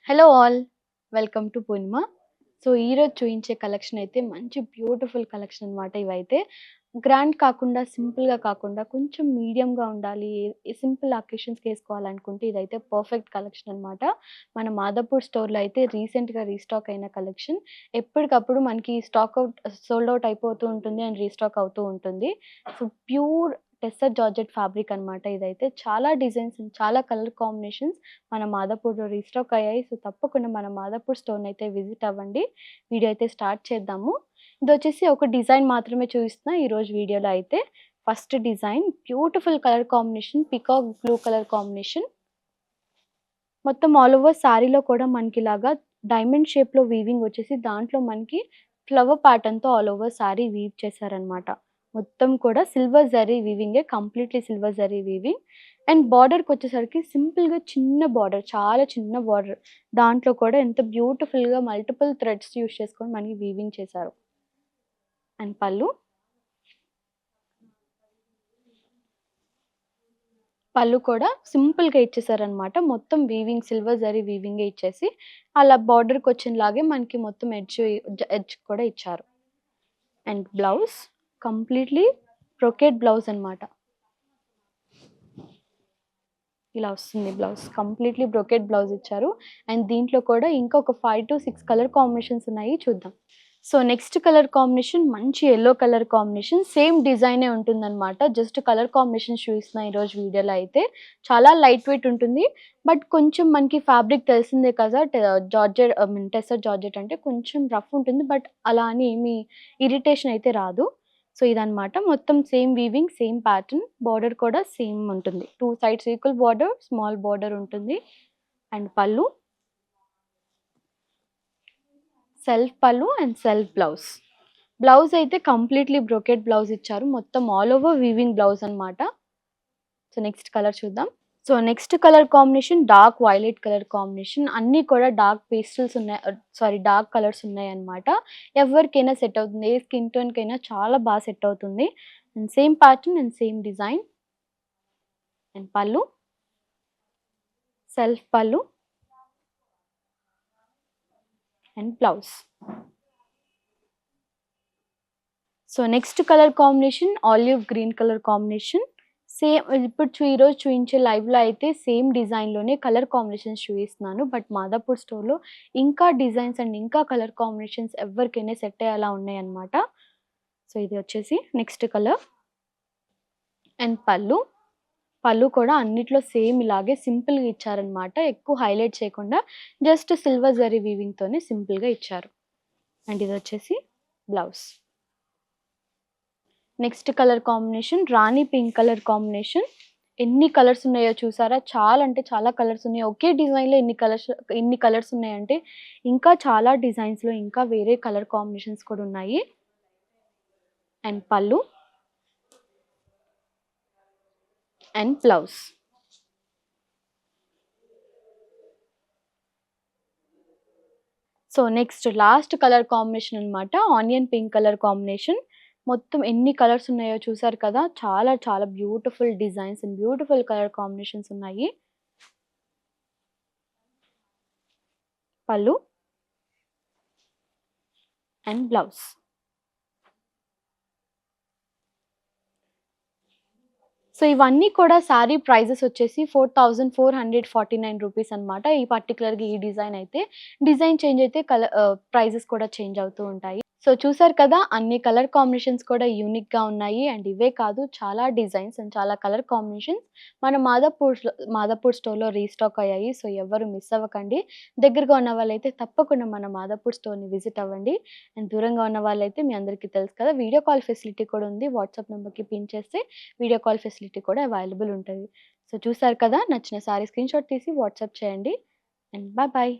Hello all. Welcome to Purnima. So, ఈరోజు చూయించే collection అయితే మంచి బ్యూటిఫుల్ కలెక్షన్ అనమాట ఇవైతే. గ్రాండ్ కాకుండా, సింపుల్‌గా కాకుండా కొంచెం మీడియంగా ఉండాలి. సింపుల్ అకేషన్స్‌కి ఏసుకోవాలనుకుంటే ఇదైతే పర్ఫెక్ట్ కలెక్షన్ అనమాట. మన మాదాపూర్ స్టోర్‌లో అయితే రీసెంట్‌గా రీస్టాక్ అయిన కలెక్షన్. ఎప్పటికప్పుడు మనకి స్టాక్ అవుట్ సోల్డ్ అవుట్ అయిపోతూ ఉంటుంది అండ్ రీస్టాక్ అవుతూ ఉంటుంది. So, pure tussar georgette fabric అనమాట ఇదైతే. చాలా డిజైన్స్, చాలా కలర్ కాంబినేషన్స్ మన మాదాపూర్‌లో రీస్టాక్ అయ్యాయి. సో, తప్పకుండా మన మాదాపూర్ స్టోర్‌నైతే విజిట్ అవ్వండి. వీడియో అయితే స్టార్ట్ చేద్దాము. ఇదొచ్చేసి ఒక డిజైన్ మాత్రమే చూపిస్తున్నా ఈరోజు వీడియోలో అయితే. First design beautiful colour combination peacock blue colour combination. మొత్తం ఆల్ ఓవర్ శారీలో కూడా మనకిలాగా డైమండ్ షేప్‌లో వీవింగ్ వచ్చేసి దాంట్లో మనకి ఫ్లవర్ ప్యాటర్న్‌తో ఆల్ ఓవర్ శారీ వీవ్ చేశారనమాట. మొత్తం కూడా సిల్వర్ జరీ వీవింగే, completely silver zari weaving. And బార్డర్‌కొచ్చేసరికి సింపుల్‌గా చిన్న బార్డర్, చాలా చిన్న బార్డర్. దాంట్లో కూడా ఎంత బ్యూటిఫుల్‌గా మల్టిపుల్ థ్రెడ్స్ యూజ్ చేసుకొని మనకి వీవింగ్ చేశారు. అండ్ పళ్ళు. పళ్ళు కూడా సింపుల్‌గా ఇచ్చేసారనమాట. మొత్తం వీవింగ్ సిల్వర్ జరీ వీవింగే ఇచ్చేసి, అలా బార్డర్‌కొచ్చేలాగే మనకి మొత్తం ఎడ్జ్ కూడా ఇచ్చారు. And blouse completely brocade blouse అనమాట. ఇలా వస్తుంది బ్లౌజ్. కంప్లీట్‌లీ బ్రొకేట్ బ్లౌజ్ ఇచ్చారు. అండ్ దీంట్లో కూడా ఇంకా ఒక 5-6 కలర్ కాంబినేషన్స్ ఉన్నాయి, చూద్దాం. సో, నెక్స్ట్ కలర్ కాంబినేషన్ మంచి యెల్లో కలర్ కాంబినేషన్. సేమ్ డిజైనే ఉంటుందనమాట. జస్ట్ కలర్ కాంబినేషన్స్ చూపిస్తున్నా ఈరోజు వీడియోలో అయితే. చాలా లైట్ వెయిట్ ఉంటుంది. బట్ కొంచెం మనకి ఫ్యాబ్రిక్ తెలిసిందే కదా! జార్జెట్ టెస్సర్ జార్జెట్ అంటే కొంచెం రఫ్ ఉంటుంది. బట్ అలా అని ఏమి ఇరిటేషన్ అయితే రాదు. సో, ఇదనమాట. మొత్తం same weaving, same pattern. Border కూడా సేమ్ ఉంటుంది. 2 sides equal border, small border ఉంటుంది. అండ్ పళ్ళు, సెల్ఫ్ పళ్ళు అండ్ సెల్ఫ్ బ్లౌజ్. బ్లౌజ్ అయితే కంప్లీట్‌లీ బ్రొకెట్ బ్లౌజ్ ఇచ్చారు. మొత్తం ఆల్ ఓవర్ వీవింగ్ బ్లౌజ్ అనమాట. సో, నెక్స్ట్ కలర్ చూద్దాం. So, next colour combination dark violet colour combination. అన్నీ కూడా డార్క్ పేస్టల్స్ ఉన్నాయి. డార్క్ కలర్స్ ఉన్నాయన్నమాట. ఎవరికైనా సెట్ అవుతుంది. ఏ స్కిన్ టోన్‌కైనా చాలా బాగా సెట్ అవుతుంది. And same pattern and same design. And పళ్ళు, సెల్ఫ్ పళ్ళు and blouse. So, next colour combination olive green colour combination. Same ఇప్పుడు ఈరోజు చూయించే లైవ్‌లో అయితే సేమ్ డిజైన్‌లోనే కలర్ కాంబినేషన్స్ చూపిస్తున్నాను. బట్ మాదాపూర్ స్టోర్‌లో ఇంకా డిజైన్స్ అండ్ ఇంకా కలర్ కాంబినేషన్స్ ఎవరికైనా సెట్ అయ్యేలా ఉన్నాయన్నమాట. సో, ఇది వచ్చేసి నెక్స్ట్ కలర్. అండ్ పళ్ళు. పళ్ళు కూడా అన్నిట్లో సేమ్ ఇలాగే సింపుల్‌గా ఇచ్చారన్నమాట. ఎక్కువ హైలైట్ చేయకుండా జస్ట్ సిల్వర్ జరీ వీవింగ్‌తోనే సింపుల్‌గా ఇచ్చారు. అండ్ ఇది వచ్చేసి బ్లౌజ్. నెక్స్ట్ కలర్ కాంబినేషన్ రాణి పింక్ కలర్ కాంబినేషన్. ఎన్ని కలర్స్ ఉన్నాయో చూసారా? చాలా అంటే చాలా కలర్స్ ఉన్నాయి. ఒకే డిజైన్‌లో ఇన్ని కలర్స్ ఉన్నాయంటే ఇంకా చాలా డిజైన్స్‌లో ఇంకా వేరే కలర్ కాంబినేషన్స్ కూడా ఉన్నాయి. అండ్ పళ్ళు and blouse. So, next last colour combination అన్నమాట. Onion pink colour combination. మొత్తం ఎన్ని కలర్స్ ఉన్నాయో చూసారు కదా! చాలా చాలా beautiful designs and beautiful colour combinations ఉన్నాయి. పళ్ళు అండ్ బ్లౌజ్. సో, ఇవన్నీ కూడా శారీ ప్రైజెస్ వచ్చేసి 4449 రూపీస్ అన్నమాట. ఈ పర్టిక్యులర్‌గా ఈ డిజైన్ అయితే. డిజైన్ చేంజ్ అయితే ప్రైజెస్ కూడా చేంజ్ అవుతూ ఉంటాయి. సో, చూసారు కదా! అన్ని కలర్ కాంబినేషన్స్ కూడా యూనిక్‌గా ఉన్నాయి. అండ్ ఇవే కాదు, చాలా డిజైన్స్ అండ్ చాలా కలర్ కాంబినేషన్స్ మన మాదాపూర్ స్టోర్‌లో రీస్టాక్ అయ్యాయి. సో, ఎవ్వరు మిస్ అవ్వకండి. దగ్గరగా ఉన్న వాళ్ళైతే తప్పకుండా మన మాదాపూర్ స్టోర్‌ని విజిట్ అవ్వండి. అండ్ దూరంగా ఉన్న వాళ్ళైతే మీ అందరికీ తెలుసు కదా! వీడియో కాల్ ఫెసిలిటీ కూడా ఉంది. వాట్సాప్ నంబర్‌కి పిన్ చేస్తే వీడియో కాల్ ఫెసిలిటీ కూడా అవైలబుల్ ఉంటది. సో, చూసారు కదా! నచ్చిన శారీ స్క్రీన్‌షాట్ తీసి వాట్సాప్ చేయండి. And bye.